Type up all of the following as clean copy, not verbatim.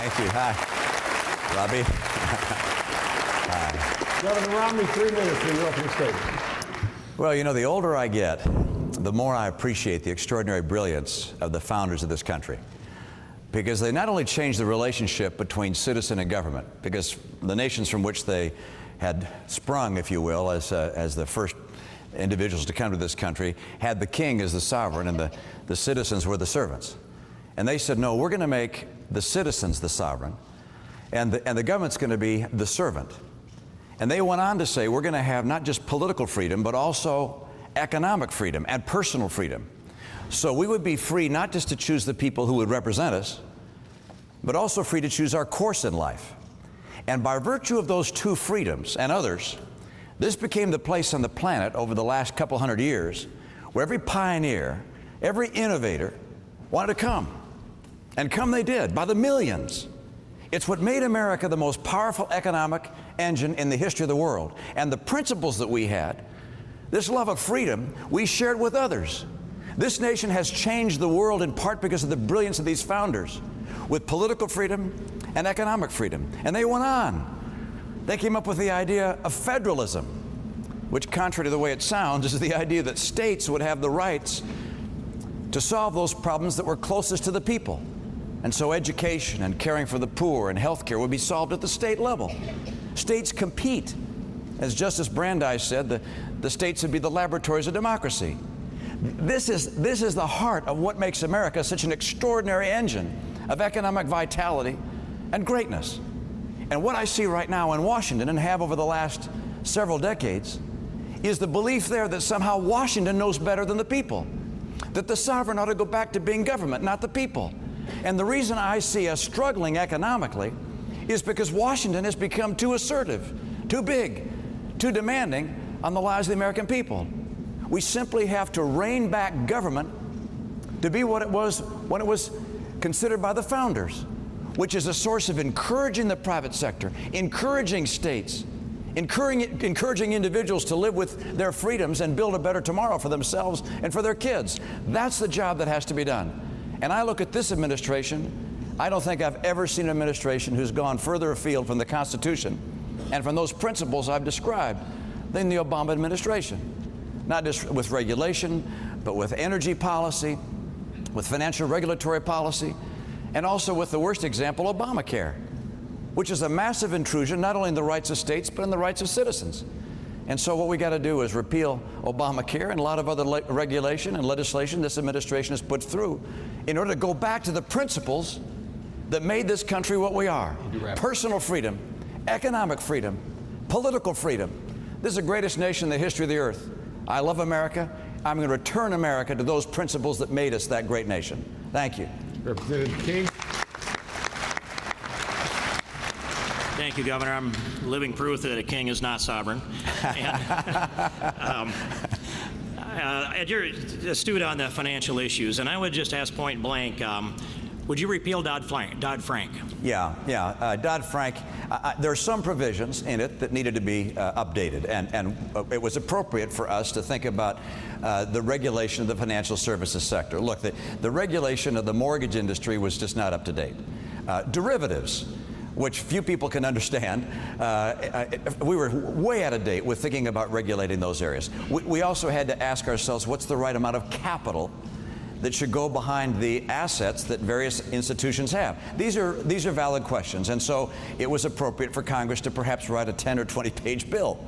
Thank you. Hi, Robbie. Hi. Governor Romney, 3 minutes for your opening statement. Well, you know, the older I get, the more I appreciate the extraordinary brilliance of the founders of this country. Because they not only changed the relationship between citizen and government, because the nations from which they had sprung, if you will, as the first individuals to come to this country, had the king as the sovereign and the citizens were the servants. And they said, no, we're going to make the citizens the sovereign, and the government's going to be the servant. And they went on to say, we're going to have not just political freedom, but also economic freedom and personal freedom. So we would be free not just to choose the people who would represent us, but also free to choose our course in life. And by virtue of those two freedoms and others, this became the place on the planet over the last couple hundred years where every pioneer, every innovator wanted to come. And come they did, by the millions. It's what made America the most powerful economic engine in the history of the world. And the principles that we had, this love of freedom, we shared with others. This nation has changed the world in part because of the brilliance of these founders, with political freedom and economic freedom. And they went on. They came up with the idea of federalism, which, contrary to the way it sounds, is the idea that states would have the rights to solve those problems that were closest to the people. And so education and caring for the poor and health care would be solved at the state level. States compete. As Justice Brandeis said, the states would be the laboratories of democracy. This is the heart of what makes America such an extraordinary engine of economic vitality and greatness. And what I see right now in Washington, and have over the last several decades, is the belief there that somehow Washington knows better than the people, that the sovereign ought to go back to being government, not the people. And the reason I see us struggling economically is because Washington has become too assertive, too big, too demanding on the lives of the American people. We simply have to rein back government to be what it was when it was considered by the founders, which is a source of encouraging the private sector, encouraging states, encouraging individuals to live with their freedoms and build a better tomorrow for themselves and for their kids. That's the job that has to be done. And I look at this administration, I don't think I've ever seen an administration who's gone further afield from the Constitution and from those principles I've described than the Obama administration. Not just with regulation, but with energy policy, with financial regulatory policy, and also with the worst example, Obamacare, which is a massive intrusion not only in the rights of states, but in the rights of citizens. And so what we got to do is repeal Obamacare and a lot of other regulation and legislation this administration has put through in order to go back to the principles that made this country what we are. Personal freedom, economic freedom, political freedom. This is the greatest nation in the history of the earth. I love America. I'm going to return America to those principles that made us that great nation. Thank you. Representative King. Thank you, Governor. I'm living proof that a king is not sovereign. And, you're astute on the financial issues, and I would just ask point blank, would you repeal Dodd-Frank? Yeah. Dodd-Frank, there are some provisions in it that needed to be updated, and it was appropriate for us to think about the regulation of the financial services sector. Look, the regulation of the mortgage industry was just not up to date. Derivatives, which few people can understand, we were way out of date with thinking about regulating those areas. We also had to ask ourselves, what's the right amount of capital that should go behind the assets that various institutions have? These are valid questions, and so it was appropriate for Congress to perhaps write a 10 or 20-page bill.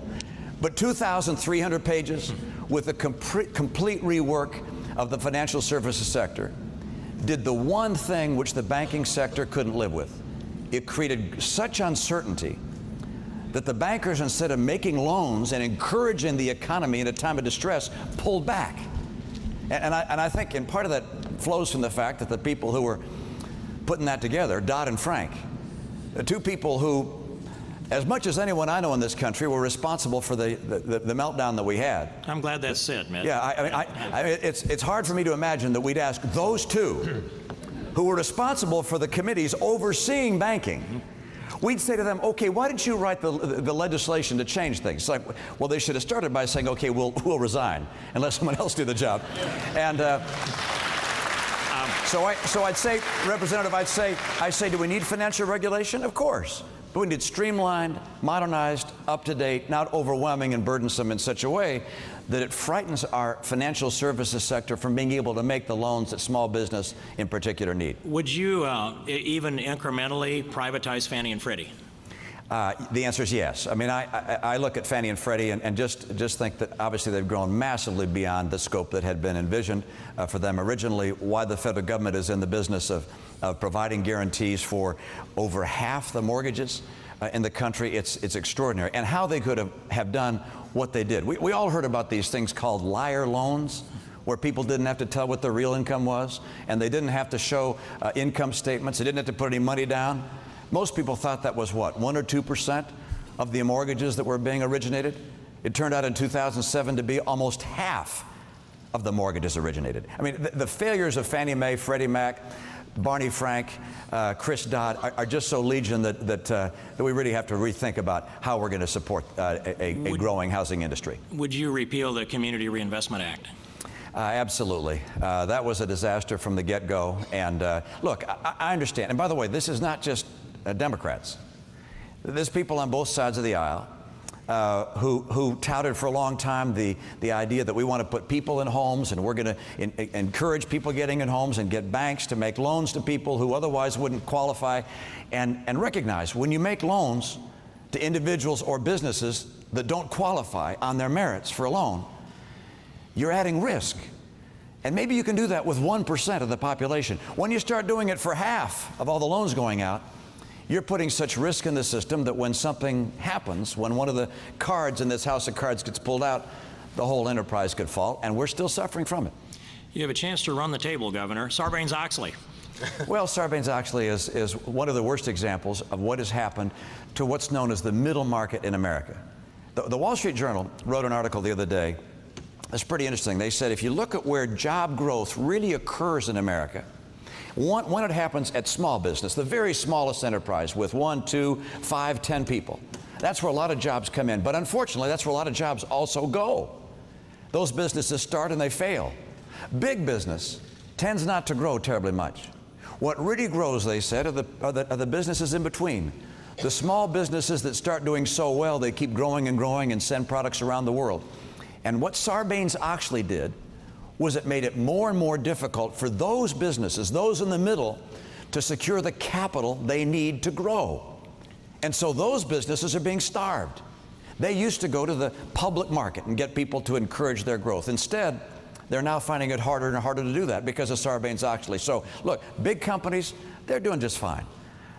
But 2,300 pages with a complete rework of the financial services sector did the one thing which the banking sector couldn't live with. It created such uncertainty that the bankers, instead of making loans and encouraging the economy in a time of distress, pulled back. And I think, and part of that flows from the fact that the people who were putting that together, Dodd and Frank, the two people who, as much as anyone I know in this country, were responsible for the meltdown that we had. I'm glad that's said, Mitt. Yeah, I mean, it's hard for me to imagine that we'd ask those two who were responsible for the committees overseeing banking, we'd say to them, okay, why didn't you write the legislation to change things? It's like, well, they should have started by saying, okay, we'll resign and let someone else do the job. And So I'd say, Representative, I say, do we need financial regulation? Of course. But we need streamlined, modernized, up-to-date, not overwhelming and burdensome in such a way that it frightens our financial services sector from being able to make the loans that small business in particular need. Would you even incrementally privatize Fannie and Freddie? The answer is yes. I mean, I look at Fannie and Freddie and just think that obviously they've grown massively beyond the scope that had been envisioned for them originally. Why the federal government is in the business of providing guarantees for over half the mortgages in the country, it's extraordinary. And how they could have done what they did. We all heard about these things called liar loans, where people didn't have to tell what their real income was, and they didn't have to show income statements. They didn't have to put any money down. Most people thought that was what, 1 or 2% of the mortgages that were being originated? It turned out in 2007 to be almost half of the mortgages originated. I mean, the failures of Fannie Mae, Freddie Mac, Barney Frank, Chris Dodd are just so legion that we really have to rethink about how we're going to support a growing housing industry. Would you repeal the Community Reinvestment Act? Absolutely. That was a disaster from the get-go. And look, I understand. And by the way, this is not just Democrats. There's people on both sides of the aisle who touted for a long time the idea that we want to put people in homes, and we're going to encourage people getting in homes and get banks to make loans to people who otherwise wouldn't qualify, and recognize when you make loans to individuals or businesses that don't qualify on their merits for a loan, you're adding risk. And maybe you can do that with 1% of the population. When you start doing it for half of all the loans going out, you're putting such risk in the system that when something happens, when one of the cards in this house of cards gets pulled out, the whole enterprise could fall, and we're still suffering from it. You have a chance to run the table, Governor. Sarbanes-Oxley. Well, Sarbanes-Oxley is one of the worst examples of what has happened to what's known as the middle market in America. The Wall Street Journal wrote an article the other day. It's pretty interesting. They said if you look at where job growth really occurs in America, when it happens at small business, the very smallest enterprise with 1, 2, 5, 10 people, that's where a lot of jobs come in. But unfortunately, that's where a lot of jobs also go. Those businesses start and they fail. Big business tends not to grow terribly much. What really grows, they said, are the businesses in between. The small businesses that start doing so well, they keep growing and send products around the world. And what Sarbanes-Oxley did was it made it more and more difficult for those businesses, those in the middle, to secure the capital they need to grow. And so those businesses are being starved. They used to go to the public market and get people to encourage their growth. Instead, they're now finding it harder and harder to do that because of Sarbanes-Oxley. So look, big companies, they're doing just fine.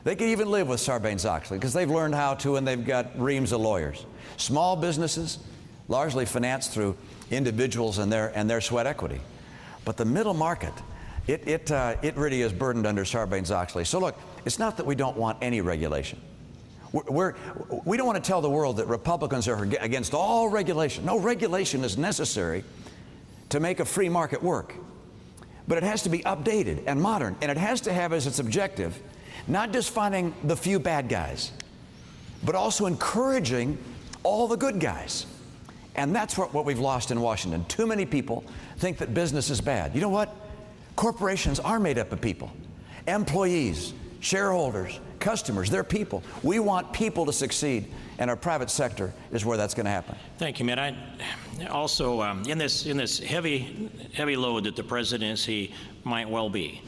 They can even live with Sarbanes-Oxley because they've learned how to, and they've got reams of lawyers. Small businesses, largely financed through individuals and their sweat equity. But the middle market, it really is burdened under Sarbanes-Oxley. So look, it's not that we don't want any regulation. We don't want to tell the world that Republicans are against all regulation. No, regulation is necessary to make a free market work. But it has to be updated and modern, and it has to have as its objective not just finding the few bad guys, but also encouraging all the good guys. And that's what we've lost in Washington. Too many people think that business is bad. You know what? Corporations are made up of people. Employees, shareholders, customers, they're people. We want people to succeed, and our private sector is where that's going to happen. Thank you, Mitt. I also, in this heavy load that the presidency might well be,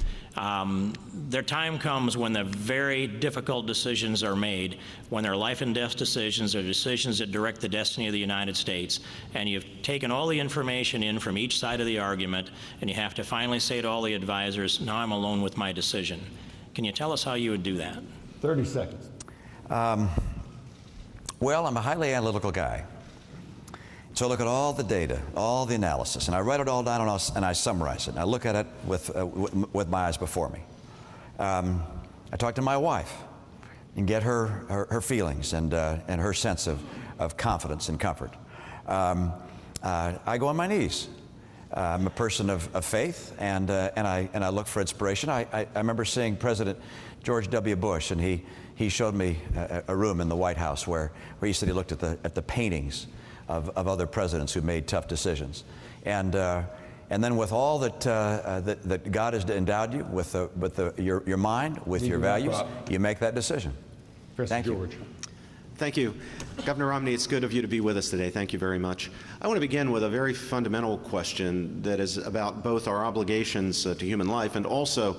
their time comes when the very difficult decisions are made, when they're life and death decisions, or decisions that direct the destiny of the United States, and you've taken all the information in from each side of the argument, and you have to finally say to all the advisors, now I'm alone with my decision. Can you tell us how you would do that? 30 seconds. Well, I'm a highly analytical guy. So I look at all the data, all the analysis, and I write it all down and I summarize it. And I look at it with my eyes before me. I talk to my wife and get her feelings and her sense of confidence and comfort. I go on my knees. I'm a person of faith, and I look for inspiration. I remember seeing President George W. Bush, and he showed me a room in the White House where he said he looked at the paintings of other presidents who made tough decisions. And and then with all that God has endowed you with, your mind, with your values, you make that decision. Thank you. Thank you. Governor Romney, it's good of you to be with us today. Thank you very much. I want to begin with a very fundamental question that is about both our obligations to human life and also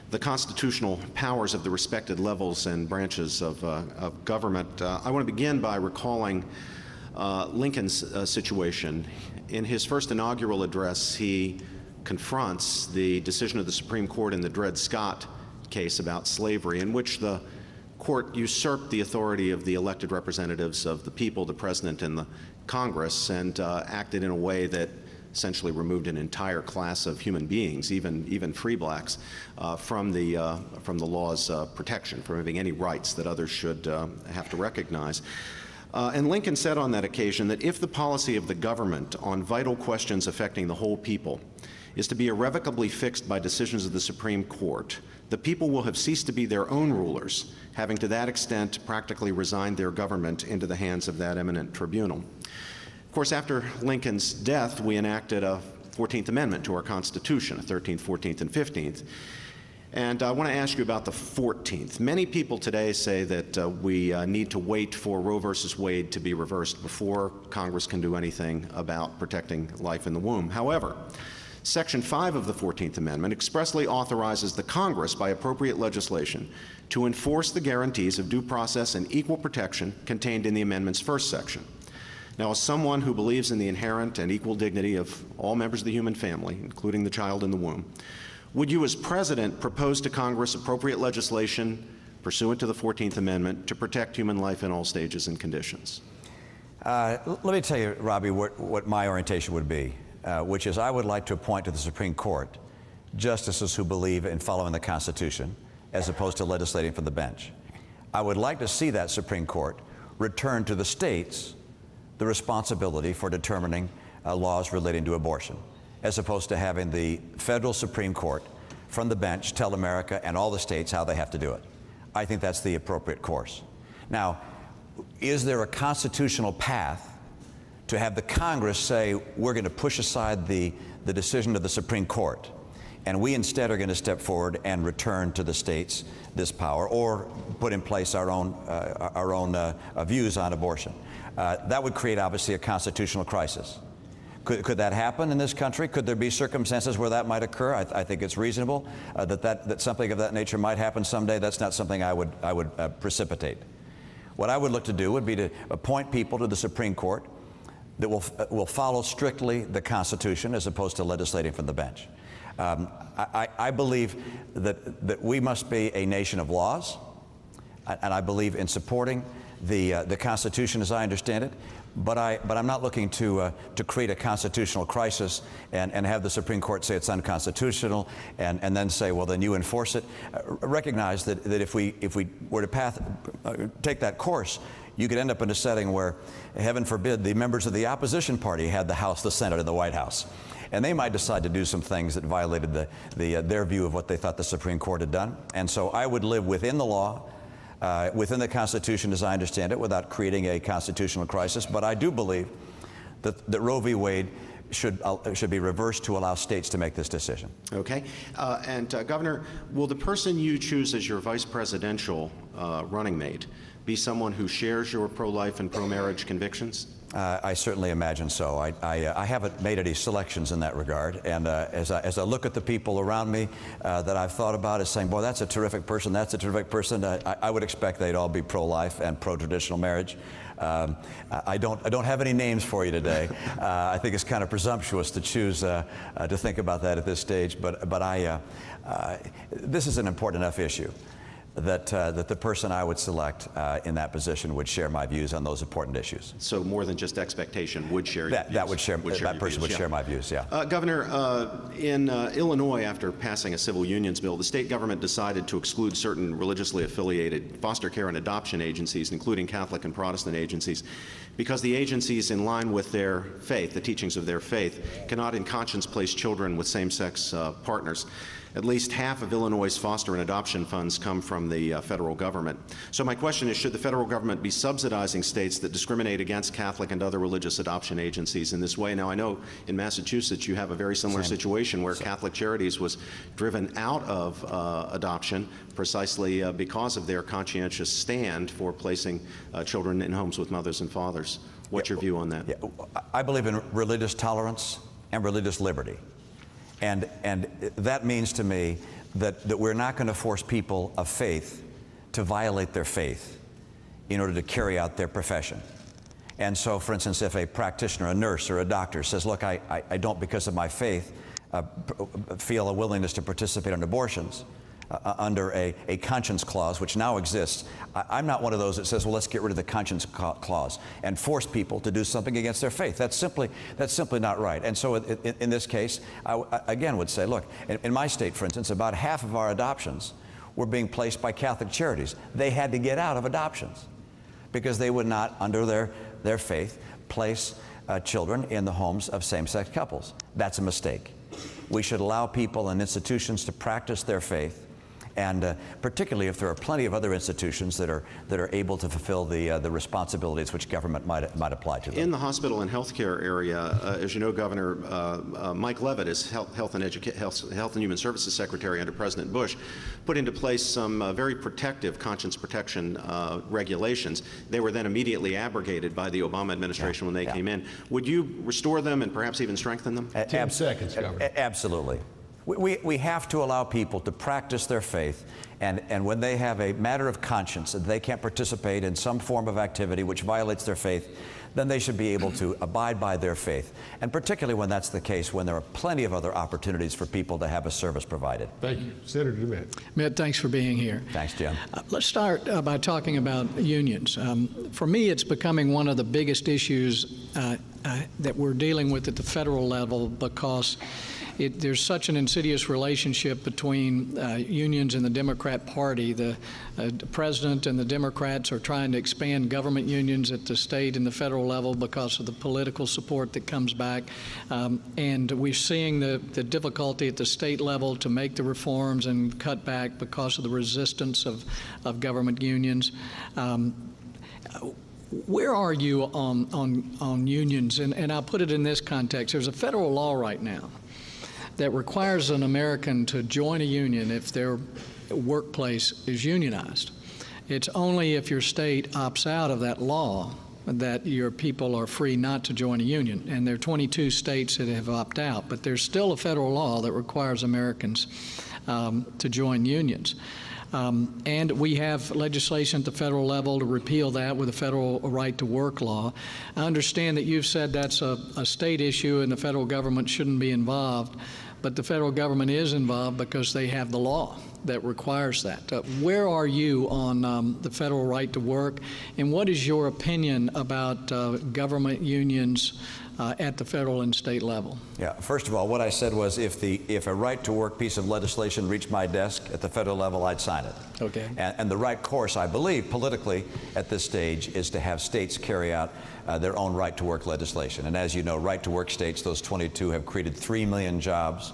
the constitutional powers of the respected levels and branches of government. I want to begin by recalling Lincoln's situation. In his first inaugural address, he confronts the decision of the Supreme Court in the Dred Scott case about slavery, in which the court usurped the authority of the elected representatives of the people, the president and the Congress, and acted in a way that essentially removed an entire class of human beings, even free blacks, from the law's protection, from having any rights that others should have to recognize. And Lincoln said on that occasion that if the policy of the government on vital questions affecting the whole people is to be irrevocably fixed by decisions of the Supreme Court, the people will have ceased to be their own rulers, having to that extent practically resigned their government into the hands of that eminent tribunal. Of course, after Lincoln's death, we enacted a 14th Amendment to our Constitution, 13th, 14th, and 15th. And I want to ask you about the 14th. Many people today say that we need to wait for Roe versus Wade to be reversed before Congress can do anything about protecting life in the womb. However, Section 5 of the 14th Amendment expressly authorizes the Congress, by appropriate legislation, to enforce the guarantees of due process and equal protection contained in the amendment's first section. Now, as someone who believes in the inherent and equal dignity of all members of the human family, including the child in the womb, would you, as President, propose to Congress appropriate legislation pursuant to the 14th Amendment to protect human life in all stages and conditions? Let me tell you, Robbie, what my orientation would be. Which is I would like to appoint to the Supreme Court justices who believe in following the Constitution as opposed to legislating from the bench. I would like to see that Supreme Court return to the states the responsibility for determining laws relating to abortion, as opposed to having the federal Supreme Court from the bench tell America and all the states how they have to do it. I think that's the appropriate course. Now, is there a constitutional path to have the Congress say, we're going to push aside the decision of the Supreme Court, and we instead are going to step forward and return to the states this power, or put in place our own views on abortion? That would create, obviously, a constitutional crisis. Could that happen in this country? Could there be circumstances where that might occur? I think it's reasonable that something of that nature might happen someday. That's not something I would precipitate. What I would look to do would be to appoint people to the Supreme Court that will follow strictly the Constitution as opposed to legislating from the bench. I believe that we must be a nation of laws, and I believe in supporting the Constitution as I understand it, but I'm not looking to create a constitutional crisis and have the Supreme Court say it's unconstitutional and then say, well, then you enforce it. Recognize that if we were to take that course, you could end up in a setting where, heaven forbid, the members of the opposition party had the House, the Senate, and the White House. And they might decide to do some things that violated their view of what they thought the Supreme Court had done. And so I would live within the law, within the Constitution as I understand it, without creating a constitutional crisis. But I do believe that Roe v. Wade should be reversed to allow states to make this decision. Okay. Governor, will the person you choose as your vice presidential running mate be someone who shares your pro-life and pro-marriage convictions? I certainly imagine so. I haven't made any selections in that regard, and as I look at the people around me that I've thought about as saying, boy, that's a terrific person, that's a terrific person, I would expect they'd all be pro-life and pro-traditional marriage. I don't have any names for you today. I think it's kind of presumptuous to choose to think about that at this stage, but this is an important enough issue that the person I would select in that position would share my views on those important issues. So more than just expectation, would share your views. That person would share my views, yeah. Governor, in Illinois, after passing a civil unions bill, the state government decided to exclude certain religiously affiliated foster care and adoption agencies, including Catholic and Protestant agencies, because the agencies, in line with their faith, the teachings of their faith, cannot in conscience place children with same-sex partners. At least half of Illinois' foster and adoption funds come from the federal government. So my question is, should the federal government be subsidizing states that discriminate against Catholic and other religious adoption agencies in this way? Now, I know in Massachusetts you have a very similar situation where Catholic Charities was driven out of adoption precisely because of their conscientious stand for placing children in homes with mothers and fathers. What's your view on that? Yeah, I believe in religious tolerance and religious liberty. And that means to me that we're not going to force people of faith to violate their faith in order to carry out their profession. And so, for instance, if a practitioner, a nurse, or a doctor says, look, I don't, because of my faith, feel a willingness to participate in abortions under a conscience clause, which now exists, I'm not one of those that says, well, let's get rid of the conscience clause and force people to do something against their faith. That's simply not right. And so in this case, I again would say, look, in my state, for instance, about half of our adoptions were being placed by Catholic Charities. They had to get out of adoptions because they would not, under their faith, place children in the homes of same-sex couples. That's a mistake. We should allow people and institutions to practice their faith, and particularly if there are plenty of other institutions that are able to fulfill the responsibilities which government might apply to them. In the hospital and healthcare area, as you know, Governor Mike Leavitt, is Health and Human Services Secretary under President Bush, put into place some very protective conscience protection regulations. They were then immediately abrogated by the Obama administration when they came in. Would you restore them and perhaps even strengthen them? 10 seconds, Governor. Absolutely. We have to allow people to practice their faith, and when they have a matter of conscience that they can't participate in some form of activity which violates their faith, then they should be able to abide by their faith, and particularly when that's the case, when there are plenty of other opportunities for people to have a service provided. Thank you. Senator DeMint. Mitt, thanks for being here. Thanks, Jim. Let's start by talking about unions. For me, it's becoming one of the biggest issues that we're dealing with at the federal level because there's such an insidious relationship between unions and the Democrat Party. The president and the Democrats are trying to expand government unions at the state and the federal level because of the political support that comes back. And we're seeing the difficulty at the state level to make the reforms and cut back because of the resistance of government unions. Where are you on unions? And I'll put it in this context. There's a federal law right now that requires an American to join a union if their workplace is unionized. It's only if your state opts out of that law that your people are free not to join a union. And there are 22 states that have opted out, but there's still a federal law that requires Americans to join unions. And we have legislation at the federal level to repeal that with a federal right to work law. I understand that you've said that's a state issue and the federal government shouldn't be involved, but the federal government is involved because they have the law that requires that. Where are you on the federal right to work, and what is your opinion about government unions at the federal and state level? Yeah, first of all, what I said was if a right to work piece of legislation reached my desk at the federal level, I'd sign it. Okay. And the right course, I believe, politically at this stage is to have states carry out their own right to work legislation. And as you know, right to work states, those 22, have created 3 million jobs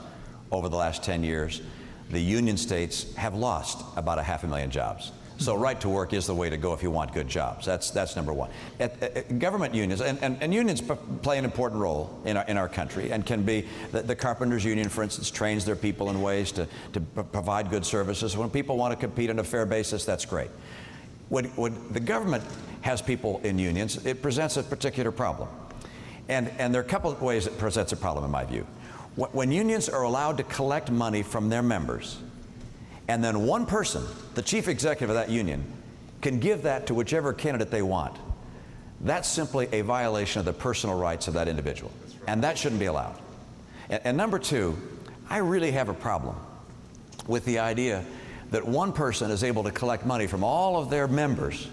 over the last 10 years. The union states have lost about 500,000 jobs. So right to work is the way to go if you want good jobs. That's number one. Government unions, and unions play an important role in our country, and can be, the carpenters union, for instance, trains their people in ways to provide good services. When people want to compete on a fair basis, that's great. When the government has people in unions, it presents a particular problem. And there are a couple of ways it presents a problem in my view. When unions are allowed to collect money from their members, and then one person, the chief executive of that union, can give that to whichever candidate they want, that's simply a violation of the personal rights of that individual. And that shouldn't be allowed. And number two, I really have a problem with the idea that one person is able to collect money from all of their members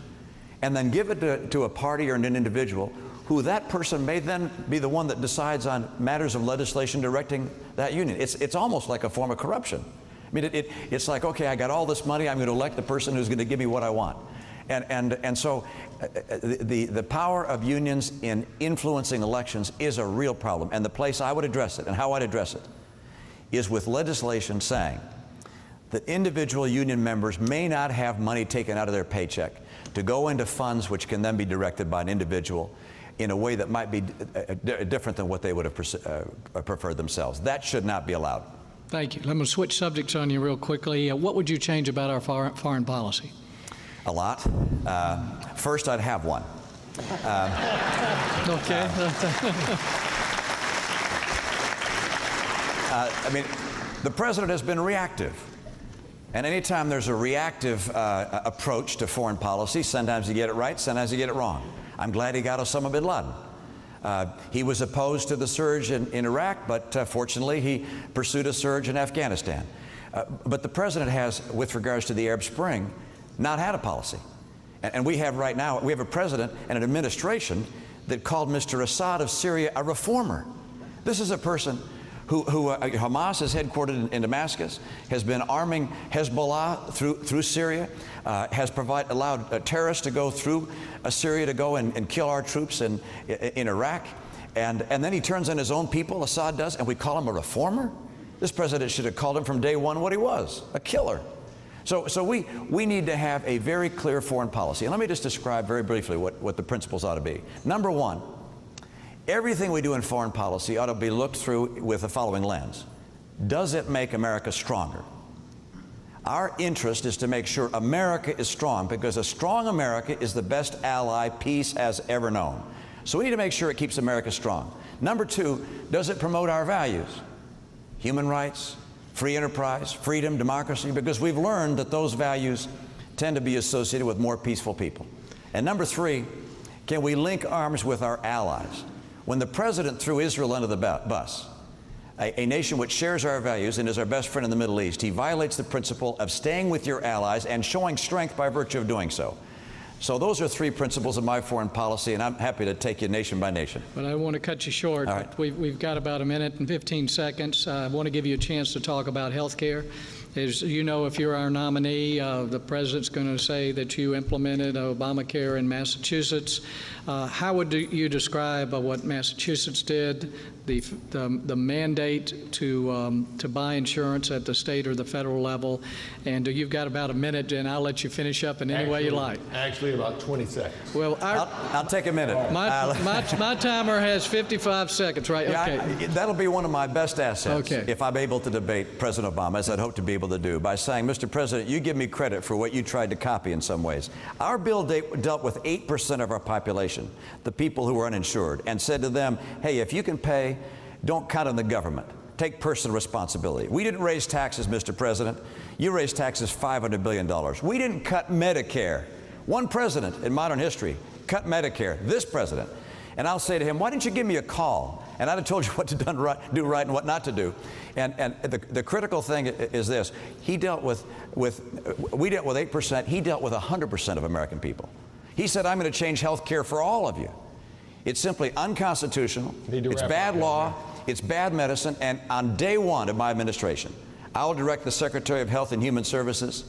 and then give it to a party or an individual who that person may then be the one that decides on matters of legislation directing that union. It's almost like a form of corruption. I mean, it's like, okay, I got all this money, I'm going to elect the person who's going to give me what I want. And so the power of unions in influencing elections is a real problem. And the place I would address it, and how I'd address it, is with legislation saying that individual union members may not have money taken out of their paycheck to go into funds which can then be directed by an individual in a way that might be different than what they would have preferred themselves. That should not be allowed. Thank you. Let me switch subjects on you real quickly. What would you change about our foreign policy? A lot. First, I'd have one. Okay. I mean, the president has been reactive. And anytime there's a reactive approach to foreign policy, sometimes you get it right, sometimes you get it wrong. I'm glad he got Osama bin Laden. He was opposed to the surge in Iraq, but fortunately he pursued a surge in Afghanistan. But the president has, with regards to the Arab Spring, not had a policy. And we have right now, we have a president and an administration that called Mr. Assad of Syria a reformer. This is a person who Hamas is headquartered in Damascus, has been arming Hezbollah through Syria, has allowed terrorists to go through Syria to go and kill our troops in Iraq. And then he turns on his own people, Assad does, and we call him a reformer? This president should have called him from day one what he was, a killer. So we need to have a very clear foreign policy. And let me just describe very briefly what the principles ought to be. Number one, everything we do in foreign policy ought to be looked through with the following lens. Does it make America stronger? Our interest is to make sure America is strong, because a strong America is the best ally peace has ever known. So we need to make sure it keeps America strong. Number two, does it promote our values? Human rights, free enterprise, freedom, democracy, because we've learned that those values tend to be associated with more peaceful people. And number three, can we link arms with our allies? When the president threw Israel under the bus, a nation which shares our values and is our best friend in the Middle East, he violates the principle of staying with your allies and showing strength by virtue of doing so. So those are three principles of my foreign policy, and I'm happy to take you nation by nation. But I want to cut you short. All right. We've got about a minute and 15 seconds. I want to give you a chance to talk about health care. As you know, if you're our nominee, the president's going to say that you implemented Obamacare in Massachusetts. How would you describe what Massachusetts did, the mandate to buy insurance at the state or the federal level? And you've got about a minute, and I'll let you finish up in any way you like. Actually, about 20 seconds. Well, I'll take a minute. My timer has 55 seconds, right? Yeah, Okay. That'll be one of my best assets, Okay. if I'm able to debate President Obama, as I'd hope to be able to do, by saying, Mr. President, you give me credit for what you tried to copy in some ways. Our bill dealt with 8% of our population, the people who were uninsured, and said to them, hey, if you can pay, don't count on the government. Take personal responsibility. We didn't raise taxes, Mr. President. You raised taxes $500 billion. We didn't cut Medicare. One president in modern history cut Medicare, this president. And I'll say to him, why didn't you give me a call? And I'd have told you what to do right and what not to do. And the critical thing is this. We dealt with 8%. He dealt with 100% of American people. He said, I'm going to change health care for all of you. It's simply unconstitutional. It's bad law. It's bad medicine. And on day one of my administration, I will direct the Secretary of Health and Human Services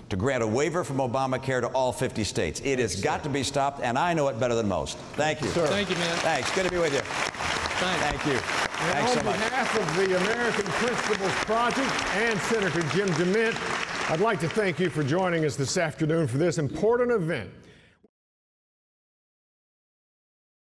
to grant a waiver from Obamacare to all 50 states. It has got to be stopped, and I know it better than most. Thank you. Sir. Thank you, man. Thanks. Good to be with you. Thank you. Thanks so On much. behalf of the American Principles Project and Senator Jim DeMint, I'd like to thank you for joining us this afternoon for this important event.